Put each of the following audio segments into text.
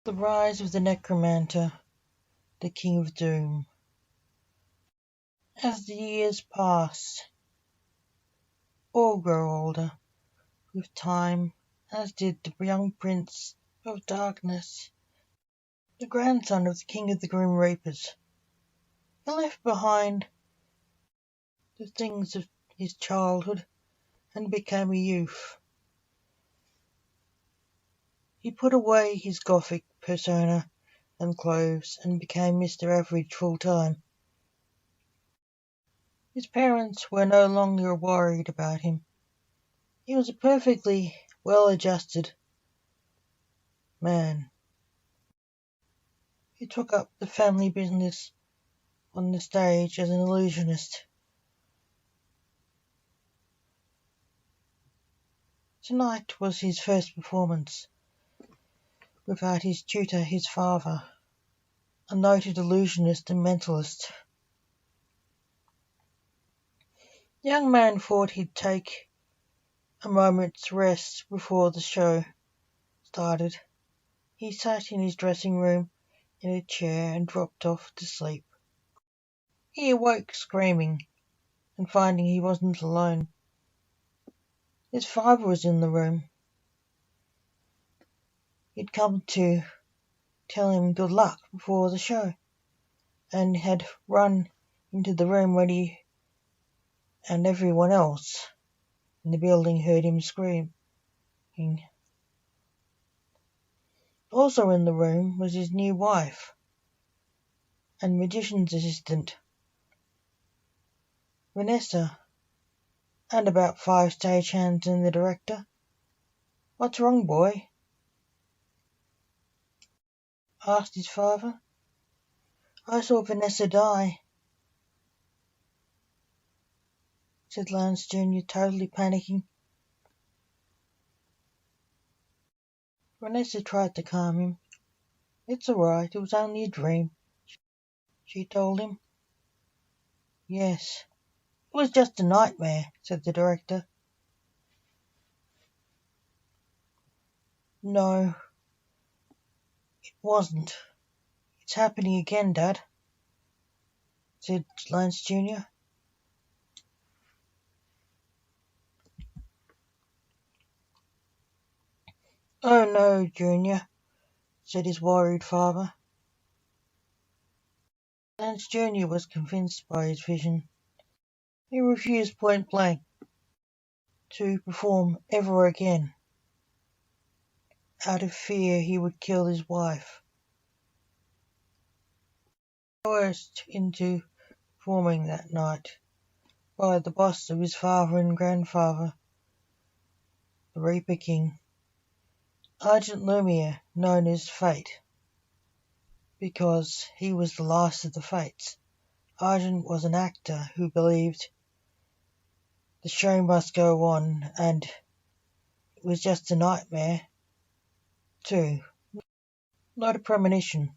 The Rise of the Necromantor, the King of Doom. As the years pass, all grow older with time, as did the young Prince of Darkness, the grandson of the King of the Grim Reapers. He left behind the things of his childhood and became a youth. He put away his gothic persona and clothes and became Mr. Average full-time. His parents were no longer worried about him. He was a perfectly well-adjusted man. He took up the family business on the stage as an illusionist. Tonight was his first performance without his tutor, his father, a noted illusionist and mentalist. The young man thought he'd take a moment's rest before the show started. He sat in his dressing room in a chair and dropped off to sleep. He awoke screaming and finding he wasn't alone. His father was in the room. He'd come to tell him good luck before the show and had run into the room when he and everyone else in the building heard him screaming. Also in the room was his new wife and magician's assistant, Vanessa, and about 5 stagehands and the director. "What's wrong, boy?" asked his father. "I saw Vanessa die," said Lance Jr., totally panicking. Vanessa tried to calm him. "It's all right, it was only a dream," she told him. "Yes, it was just a nightmare," said the director. "No, it wasn't. It's happening again, Dad," said Lance Jr. "Oh no, Junior," said his worried father. Lance Jr. was convinced by his vision. He refused point blank to perform ever again, out of fear he would kill his wife. Coerced into performing that night by the boss of his father and grandfather, the Reaper King, Argent Lumiere, known as Fate, because he was the last of the Fates. Argent was an actor who believed the show must go on, and it was just a nightmare, too, not a premonition.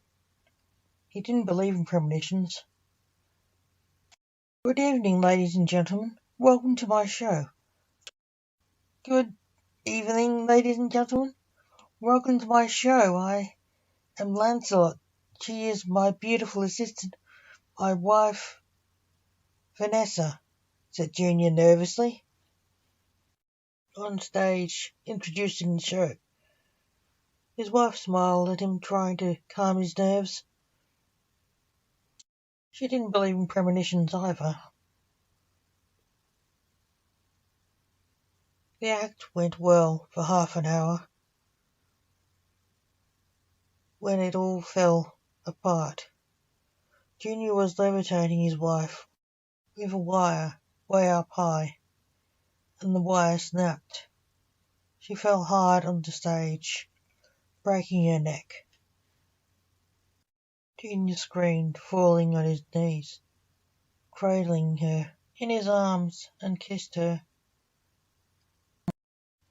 He didn't believe in premonitions. Good evening, ladies and gentlemen. Welcome to my show. Good evening, ladies and gentlemen. Welcome to my show. I am Lancelot. She is my beautiful assistant, my wife, Vanessa, said Junior nervously. On stage, introducing the show. His wife smiled at him, trying to calm his nerves. She didn't believe in premonitions either. The act went well for half an hour. When it all fell apart, Junior was levitating his wife with a wire way up high, and the wire snapped. She fell hard on the stage, breaking her neck. Junior screamed, falling on his knees, cradling her in his arms, and kissed her.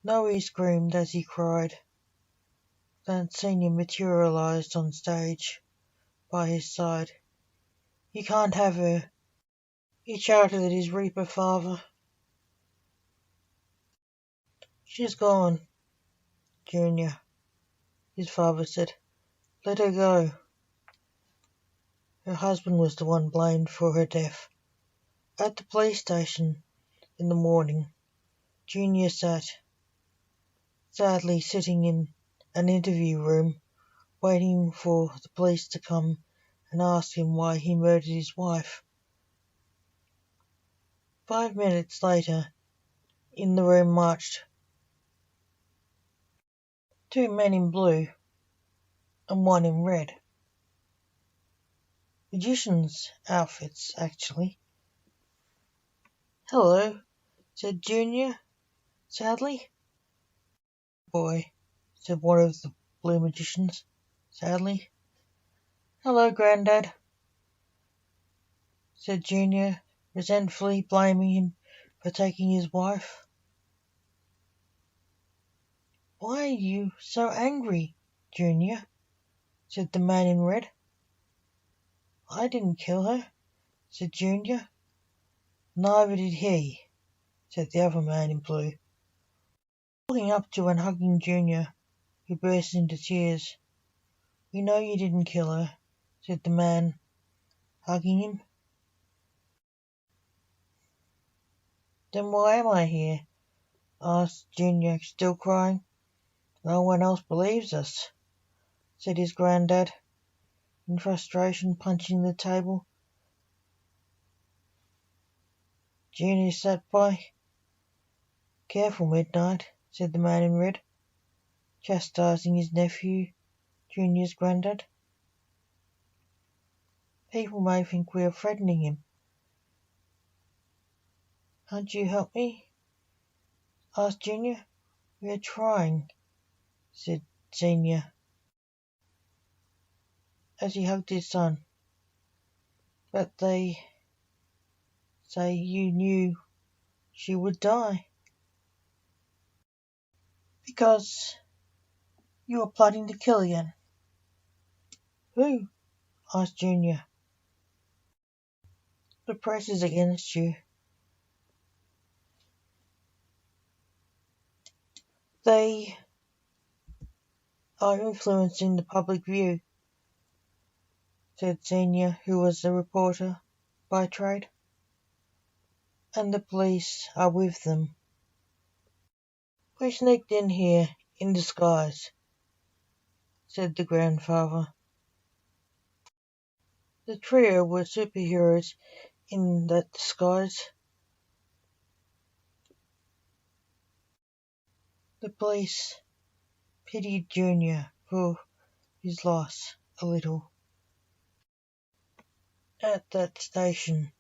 "No," he screamed as he cried. Lance Senior materialized on stage by his side. "You can't have her," he shouted at his Reaper father. "She's gone, Junior," his father said. Let her go. Her husband was the one blamed for her death. At the police station in the morning, Junior sat, sadly sitting in an interview room, waiting for the police to come and ask him why he murdered his wife. 5 minutes later, in the room marched 2 men in blue and 1 in red. Magicians' outfits, actually. "Hello," said Junior, sadly. "Boy," said one of the blue magicians, sadly. "Hello, Grandad," said Junior, resentfully blaming him for taking his wife. "Why are you so angry, Junior?" said the man in red. "I didn't kill her," said Junior. "Neither did he," said the other man in blue. Walking up to and hugging Junior, who burst into tears. "We know you didn't kill her," said the man, hugging him. "Then why am I here?" asked Junior, still crying. "No one else believes us," said his granddad, in frustration, punching the table. Junior sat by. "Careful, Midnight," said the man in red, chastising his nephew, Junior's granddad. "People may think we are threatening him." "Can't you help me?" asked Junior. "We are trying," said Senior, as he hugged his son. "But they say you knew she would die." "Because you are plotting to kill again." "Who?" asked Junior. "The press is against you. They are influencing the public view," said Senior, who was a reporter by trade. "And the police are with them. We sneaked in here in disguise," said the grandfather. The trio were superheroes in that disguise. The police pitied Junior for his loss a little at that station,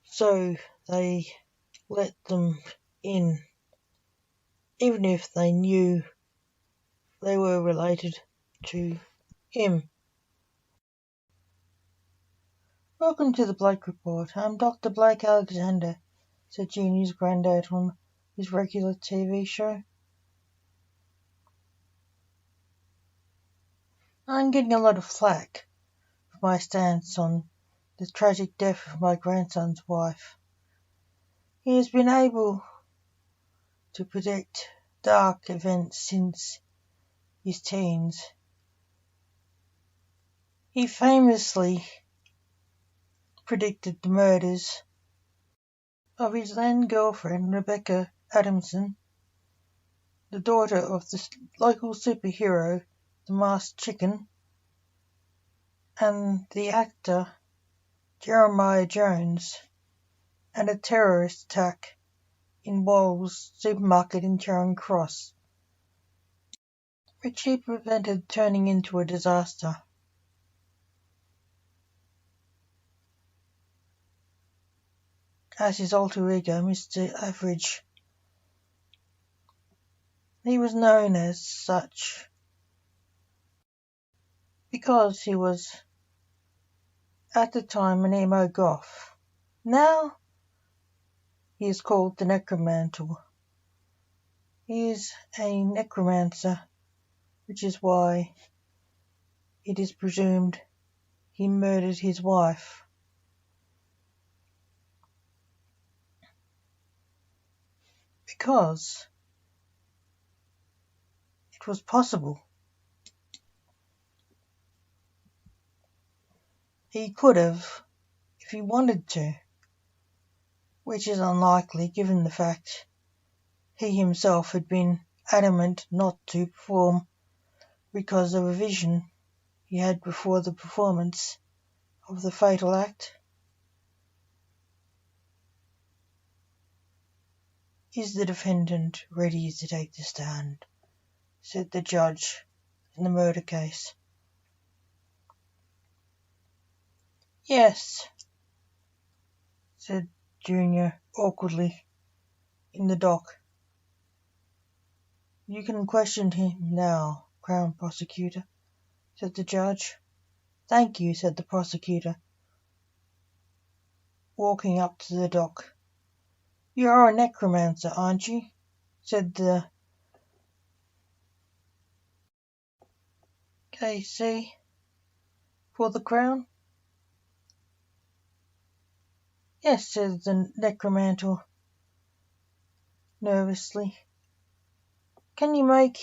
so they let them in, even if they knew they were related to him. "Welcome to the Blake Report. I'm Dr. Blake Alexander," said Junior's granddad on his regular TV show. "I'm getting a lot of flack for my stance on the tragic death of my grandson's wife. He has been able to predict dark events since his teens. He famously predicted the murders of his then girlfriend Rebecca Adamson, the daughter of the local superhero the Masked Chicken, and the actor Jeremiah Jones, and a terrorist attack in Wool's supermarket in Charing Cross, which he prevented turning into a disaster. As his alter ego, Mr. Average. He was known as such because he was at the time an emo goth. Now he is called the Necromantor. He is a necromancer, which is why it is presumed he murdered his wife. Because it was possible. He could have, if he wanted to, which is unlikely given the fact he himself had been adamant not to perform because of a vision he had before the performance of the fatal act. "Is the defendant ready to take the stand?" said the judge in the murder case. "Yes," said Junior awkwardly in the dock. "You can question him now, Crown Prosecutor," said the judge. "Thank you," said the prosecutor, walking up to the dock. "You are a necromancer, aren't you?" said the K.C. for the Crown. "Yes," said the Necromantor nervously. "Can you make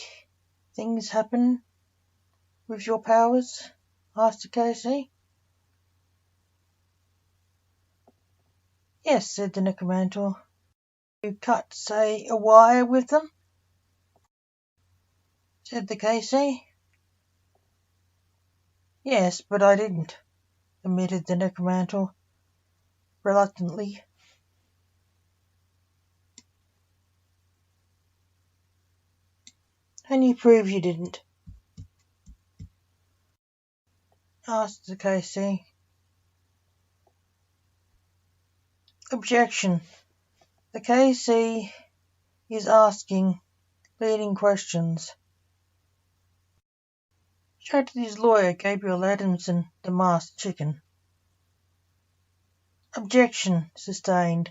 things happen with your powers?" asked the K.C. "Yes," said the Necromantor. "You cut, say, a wire with them?" said the K.C. "Yes, but I didn't," admitted the Necromantor reluctantly. "Can you prove you didn't?" asked the K.C. "Objection. The K.C. is asking leading questions," shouted his lawyer, Gabriel Adamson, the masked chicken. "Objection sustained."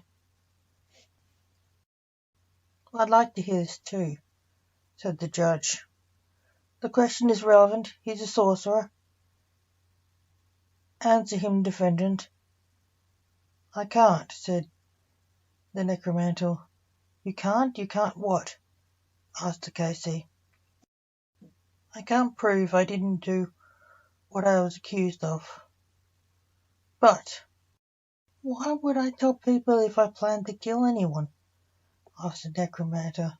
"I'd like to hear this too," said the judge. "The question is relevant. He's a sorcerer. Answer him, defendant." "I can't," said the Necromantor. "You can't? You can't what?" asked the K.C. "I can't prove I didn't do what I was accused of." "But why would I tell people if I planned to kill anyone?" asked the Necromantor.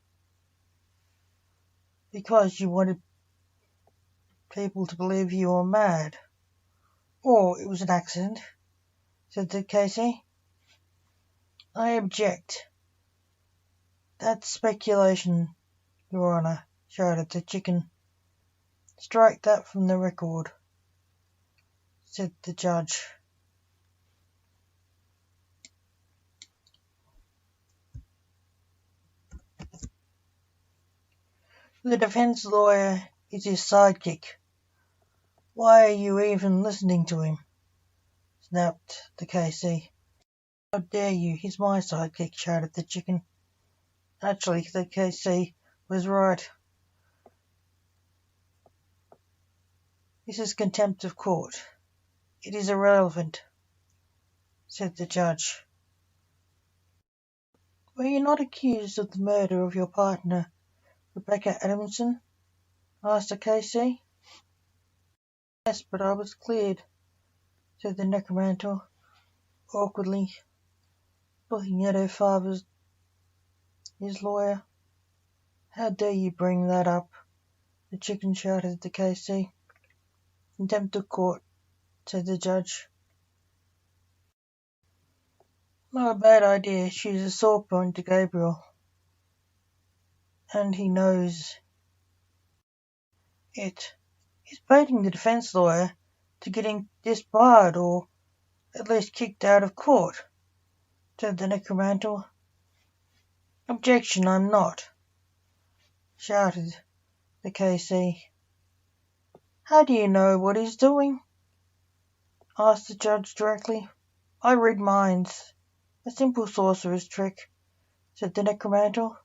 "Because you wanted people to believe you were mad. Or it was an accident," said the K.C. "I object. That's speculation, Your Honour," shouted the chicken. "Strike that from the record," said the judge. "The defence lawyer is his sidekick. Why are you even listening to him?" snapped the K.C. "How dare you? He's my sidekick," shouted the chicken. Actually, the K.C. was right. "This is contempt of court. It is irrelevant," said the judge. "Were you not accused of the murder of your partner, Rebecca Adamson?" asked the K.C. "Yes, but I was cleared," said the Necromantor, awkwardly, looking at her father, his lawyer. "How dare you bring that up?" the chicken shouted at the K.C. "Contempt of court," said the judge. "Not a bad idea. She's a sore point to Gabriel, and he knows it. He's baiting the defence lawyer to getting disbarred or at least kicked out of court," said the Necromantor. "Objection, I'm not," shouted the K.C. "How do you know what he's doing?" asked the judge directly. "I read minds. A simple sorcerer's trick," said the Necromantor.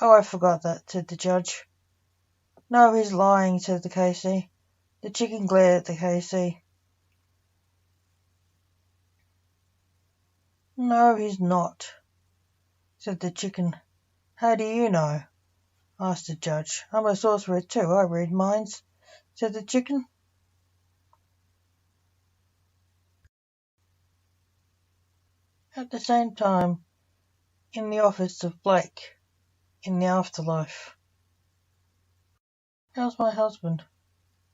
"Oh, I forgot that," said the judge. "No, he's lying," said the K.C. The chicken glared at the K.C. "No, he's not," said the chicken. "How do you know?" asked the judge. "I'm a sorcerer too. I read minds," said the chicken. At the same time, in the office of Blake, in the afterlife. How's my husband?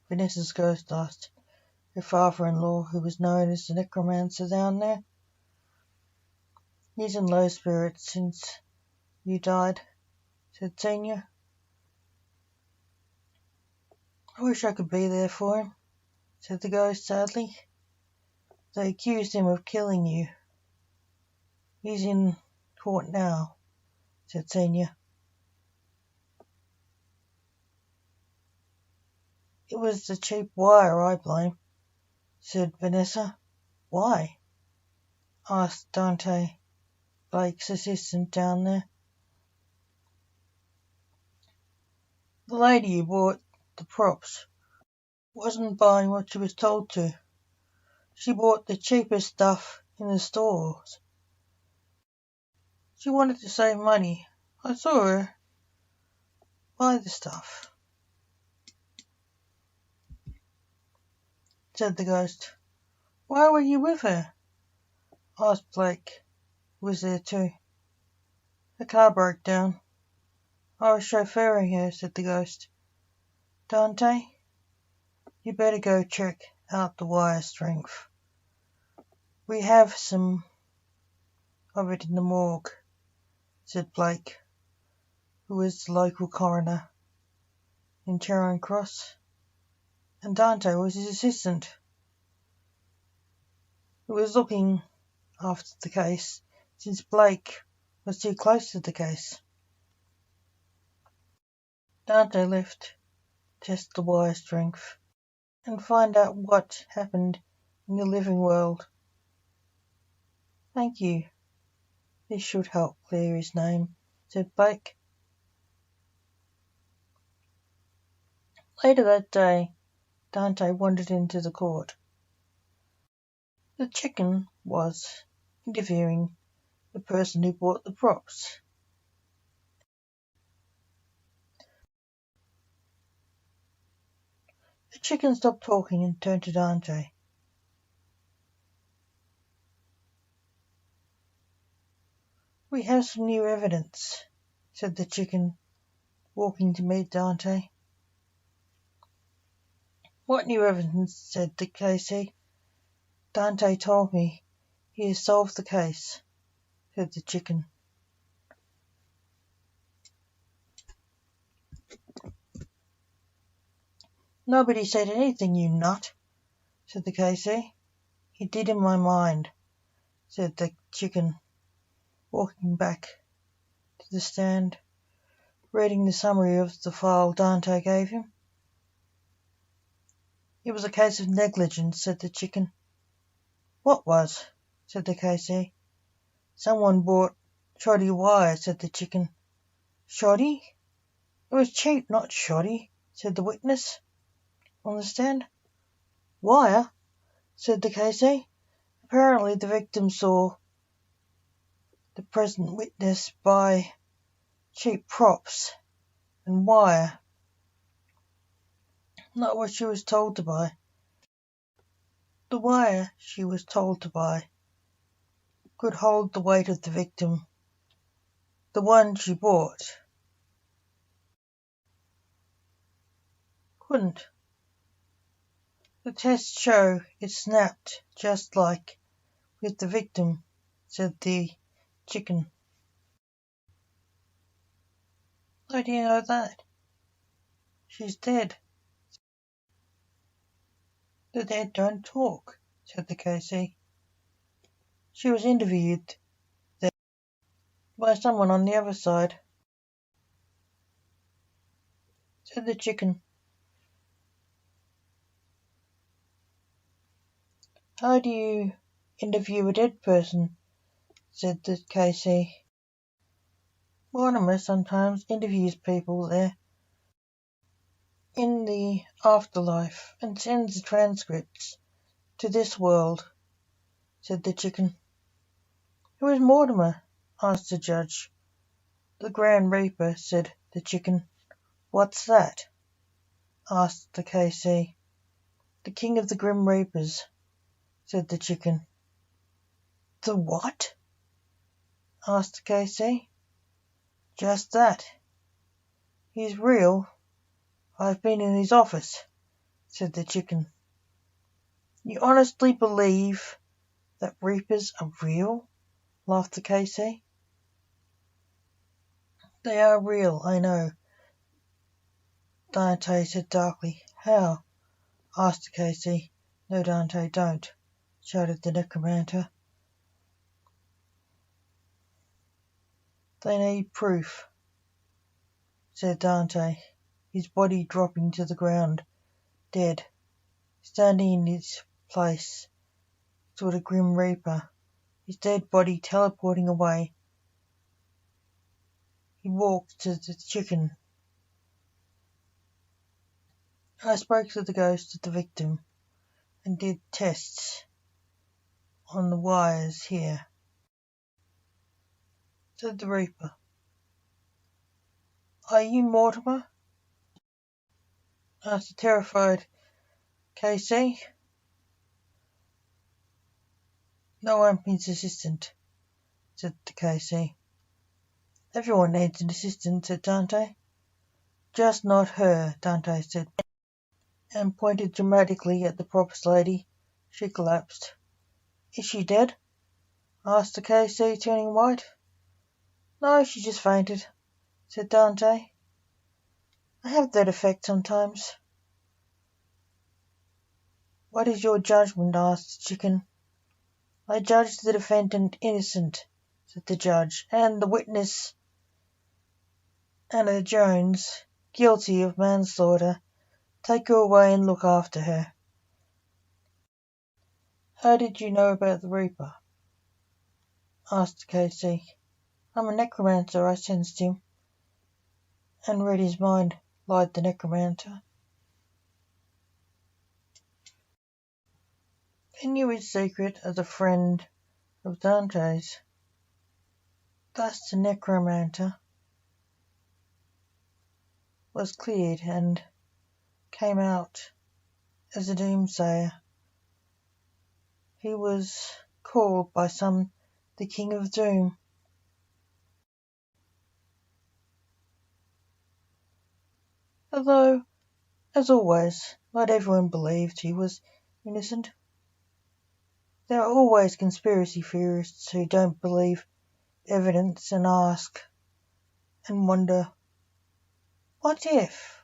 Vanessa's ghost asked her father-in-law, who was known as the Necromancer down there. He's in low spirits since you died, said Senior. I wish I could be there for him, said the ghost sadly. They accused him of killing you. He's in court now, said Senior. It was the cheap wire I blame, said Vanessa. Why? Asked Dante, Blake's assistant down there. The lady who bought the props wasn't buying what she was told to. She bought the cheapest stuff in the stores. She wanted to save money. I saw her buy the stuff, said the ghost. Why were you with her? Asked Blake, who was there too. Her car broke down. I was chauffeuring her, said the ghost. Dante, you better go check out the wire strength. We have some of it in the morgue, said Blake, who was the local coroner in Charing Cross, and Dante was his assistant, who was looking after the case since Blake was too close to the case. Dante left to test the wire strength and find out what happened in the living world. Thank you. This should help clear his name, said Blake. Later that day, Dante wandered into the court. The chicken was interviewing the person who bought the props. The chicken stopped talking and turned to Dante. We have some new evidence, said the chicken, walking to meet Dante. What new evidence? Said the KC. Dante told me he has solved the case, said the chicken. Nobody said anything, you nut, said the KC. He did in my mind, said the chicken, walking back to the stand, reading the summary of the file Dante gave him. It was a case of negligence, said the chicken. What was? Said the KC. Someone bought shoddy wire, said the chicken. Shoddy? It was cheap, not shoddy, said the witness on the stand. Wire? Said the KC. Apparently the victim saw the present witness buy cheap props and wire, not what she was told to buy. The wire she was told to buy could hold the weight of the victim. The one she bought couldn't. The tests show it snapped just like with the victim, said the chicken. How do you know that? She's dead. The dead don't talk, said the KC. She was interviewed there by someone on the other side, said the chicken. How do you interview a dead person? Said the KC. Mortimer sometimes interviews people there in the afterlife and sends the transcripts to this world, said the chicken. Who is Mortimer? Asked the judge. The Grand Reaper, said the chicken. What's that? Asked the KC. The King of the Grim Reapers, said the chicken. The what? asked Casey. Just that. He's real. I've been in his office, said the chicken. You honestly believe that reapers are real? Laughed the Casey. They are real, I know, Dante said darkly. How? Asked the Casey. No, Dante, don't, shouted the Necromantor. They need proof, said Dante, his body dropping to the ground, dead. Standing in his place stood a grim reaper, his dead body teleporting away. He walked to the chicken. I spoke to the ghost of the victim and did tests on the wires here, said the reaper. Are you Mortimer? Asked the terrified Casey. No, I'm his assistant, said the Casey. Everyone needs an assistant, said Dante. Just not her, Dante said, and pointed dramatically at the props lady. She collapsed. Is she dead? Asked the Casey, turning white. No, she just fainted, said Dante. I have that effect sometimes. What is your judgment? Asked the chicken. I judge the defendant innocent, said the judge, and the witness, Anna Jones, guilty of manslaughter. Take her away and look after her. How did you know about the Reaper? Asked Casey. I'm a necromancer, I sensed him, and read his mind, lied the necromancer. He knew his secret as a friend of Dante's. Thus the necromancer was cleared and came out as a doomsayer. He was called by some the King of Doom. Although, as always, not everyone believed he was innocent. There are always conspiracy theorists who don't believe evidence and ask and wonder, what if?